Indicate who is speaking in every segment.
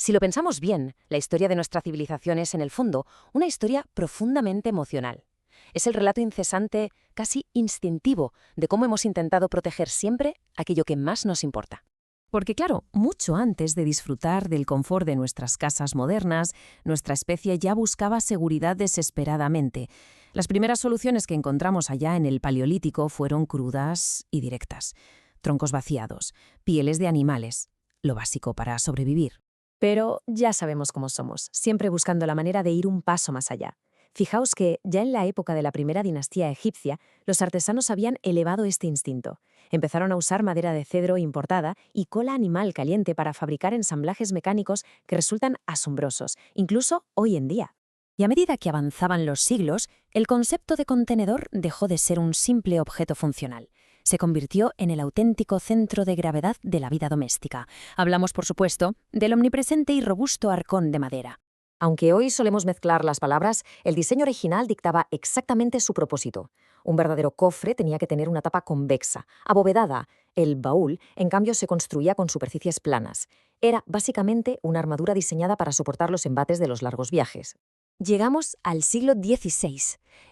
Speaker 1: Si lo pensamos bien, la historia de nuestra civilización es, en el fondo, una historia profundamente emocional. Es el relato incesante, casi instintivo, de cómo hemos intentado proteger siempre aquello que más nos importa.
Speaker 2: Porque claro, mucho antes de disfrutar del confort de nuestras casas modernas, nuestra especie ya buscaba seguridad desesperadamente. Las primeras soluciones que encontramos allá en el Paleolítico fueron crudas y directas. Troncos vaciados, pieles de animales, lo básico para sobrevivir.
Speaker 3: Pero ya sabemos cómo somos, siempre buscando la manera de ir un paso más allá. Fijaos que, ya en la época de la primera dinastía egipcia, los artesanos habían elevado este instinto. Empezaron a usar madera de cedro importada y cola animal caliente para fabricar ensamblajes mecánicos que resultan asombrosos, incluso hoy en día.
Speaker 2: Y a medida que avanzaban los siglos, el concepto de contenedor dejó de ser un simple objeto funcional. Se convirtió en el auténtico centro de gravedad de la vida doméstica. Hablamos, por supuesto, del omnipresente y robusto arcón de madera.
Speaker 3: Aunque hoy solemos mezclar las palabras, el diseño original dictaba exactamente su propósito. Un verdadero cofre tenía que tener una tapa convexa, abovedada. El baúl, en cambio, se construía con superficies planas. Era básicamente una armadura diseñada para soportar los embates de los largos viajes.
Speaker 1: Llegamos al siglo XVI,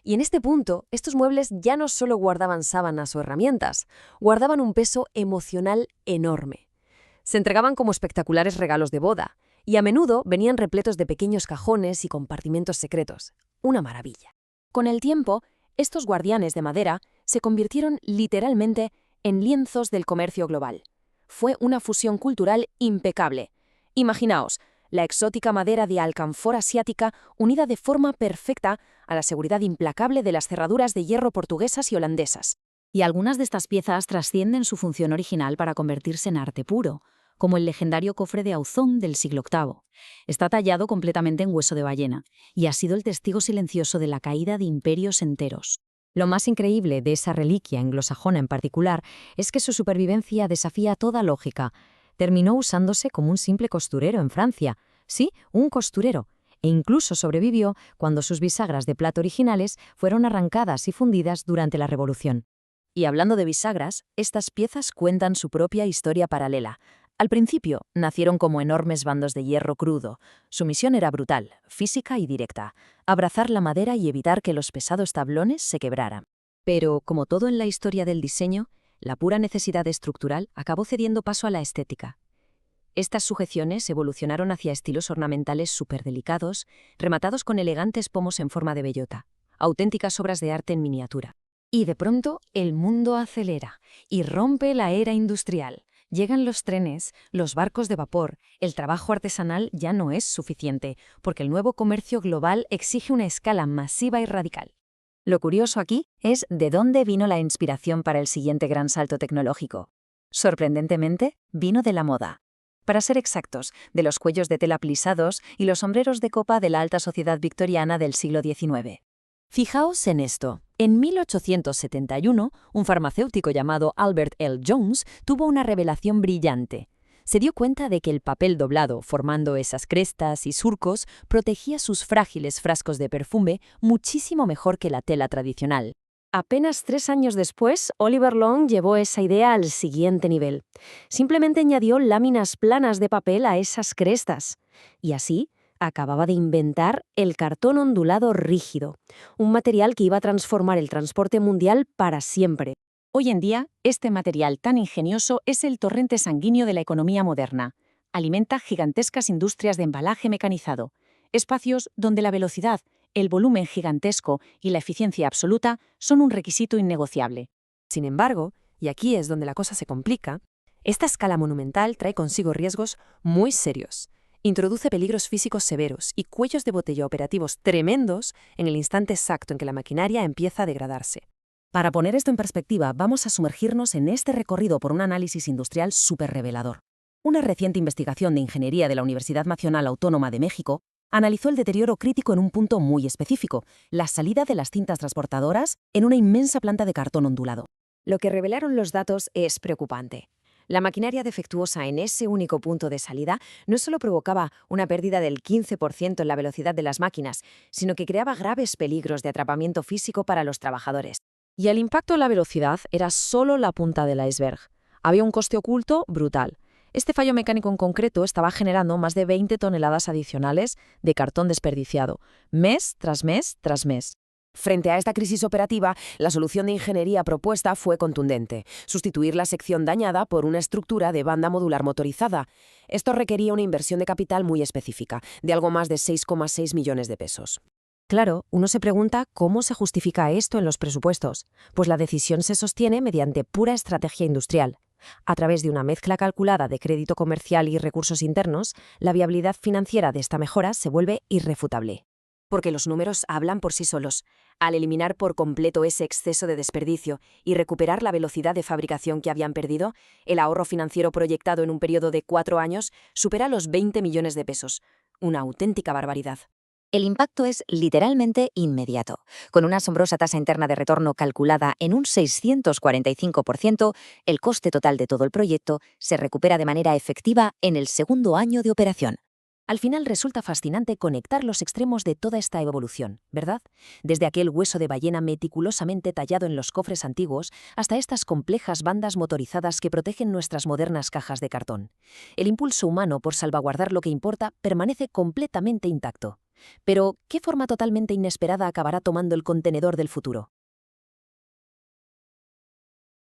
Speaker 1: y en este punto, estos muebles ya no solo guardaban sábanas o herramientas, guardaban un peso emocional enorme. Se entregaban como espectaculares regalos de boda, y a menudo venían repletos de pequeños cajones y compartimentos secretos. Una maravilla. Con el tiempo, estos guardianes de madera se convirtieron literalmente en lienzos del comercio global. Fue una fusión cultural impecable. Imaginaos, la exótica madera de alcanfor asiática unida de forma perfecta a la seguridad implacable de las cerraduras de hierro portuguesas y holandesas.
Speaker 2: Y algunas de estas piezas trascienden su función original para convertirse en arte puro, como el legendario cofre de Auzón del siglo VIII. Está tallado completamente en hueso de ballena y ha sido el testigo silencioso de la caída de imperios enteros. Lo más increíble de esa reliquia anglosajona en particular es que su supervivencia desafía toda lógica. Terminó usándose como un simple costurero en Francia. Sí, un costurero. E incluso sobrevivió cuando sus bisagras de plata originales fueron arrancadas y fundidas durante la Revolución.
Speaker 1: Y hablando de bisagras, estas piezas cuentan su propia historia paralela. Al principio, nacieron como enormes bandos de hierro crudo. Su misión era brutal, física y directa: abrazar la madera y evitar que los pesados tablones se quebraran. Pero, como todo en la historia del diseño, la pura necesidad estructural acabó cediendo paso a la estética. Estas sujeciones evolucionaron hacia estilos ornamentales superdelicados, rematados con elegantes pomos en forma de bellota, auténticas obras de arte en miniatura. Y de pronto, el mundo acelera y rompe la era industrial. Llegan los trenes, los barcos de vapor. El trabajo artesanal ya no es suficiente, porque el nuevo comercio global exige una escala masiva y radical. Lo curioso aquí es de dónde vino la inspiración para el siguiente gran salto tecnológico. Sorprendentemente, vino de la moda. Para ser exactos, de los cuellos de tela plisados y los sombreros de copa de la alta sociedad victoriana del siglo XIX. Fijaos en esto. En 1871, un farmacéutico llamado Albert L. Jones tuvo una revelación brillante. Se dio cuenta de que el papel doblado, formando esas crestas y surcos, protegía sus frágiles frascos de perfume muchísimo mejor que la tela tradicional. Apenas 3 años después, Oliver Long llevó esa idea al siguiente nivel. Simplemente añadió láminas planas de papel a esas crestas. Y así, acababa de inventar el cartón ondulado rígido, un material que iba a transformar el transporte mundial para siempre. Hoy en día, este material tan ingenioso es el torrente sanguíneo de la economía moderna. Alimenta gigantescas industrias de embalaje mecanizado, espacios donde la velocidad, el volumen gigantesco y la eficiencia absoluta son un requisito innegociable. Sin embargo, y aquí es donde la cosa se complica, esta escala monumental trae consigo riesgos muy serios. Introduce peligros físicos severos y cuellos de botella operativos tremendos en el instante exacto en que la maquinaria empieza a degradarse. Para poner esto en perspectiva, vamos a sumergirnos en este recorrido por un análisis industrial súper revelador. Una reciente investigación de ingeniería de la Universidad Nacional Autónoma de México analizó el deterioro crítico en un punto muy específico: la salida de las cintas transportadoras en una inmensa planta de cartón ondulado. Lo que revelaron los datos es preocupante. La maquinaria defectuosa en ese único punto de salida no solo provocaba una pérdida del 15% en la velocidad de las máquinas, sino que creaba graves peligros de atrapamiento físico para los trabajadores. Y el impacto en la velocidad era solo la punta del iceberg. Había un coste oculto brutal. Este fallo mecánico en concreto estaba generando más de 20 toneladas adicionales de cartón desperdiciado, mes tras mes tras mes.
Speaker 3: Frente a esta crisis operativa, la solución de ingeniería propuesta fue contundente: sustituir la sección dañada por una estructura de banda modular motorizada. Esto requería una inversión de capital muy específica, de algo más de 6,6 millones de pesos. Claro, uno se pregunta cómo se justifica esto en los presupuestos. Pues la decisión se sostiene mediante pura estrategia industrial. A través de una mezcla calculada de crédito comercial y recursos internos, la viabilidad financiera de esta mejora se vuelve irrefutable. Porque los números hablan por sí solos. Al eliminar por completo ese exceso de desperdicio y recuperar la velocidad de fabricación que habían perdido, el ahorro financiero proyectado en un periodo de 4 años supera los 20 millones de pesos. Una auténtica barbaridad.
Speaker 2: El impacto es literalmente inmediato. Con una asombrosa tasa interna de retorno calculada en un 645%, el coste total de todo el proyecto se recupera de manera efectiva en el segundo año de operación.
Speaker 1: Al final resulta fascinante conectar los extremos de toda esta evolución, ¿verdad? Desde aquel hueso de ballena meticulosamente tallado en los cofres antiguos hasta estas complejas bandas motorizadas que protegen nuestras modernas cajas de cartón. El impulso humano por salvaguardar lo que importa permanece completamente intacto. Pero, ¿qué forma totalmente inesperada acabará tomando el contenedor del futuro?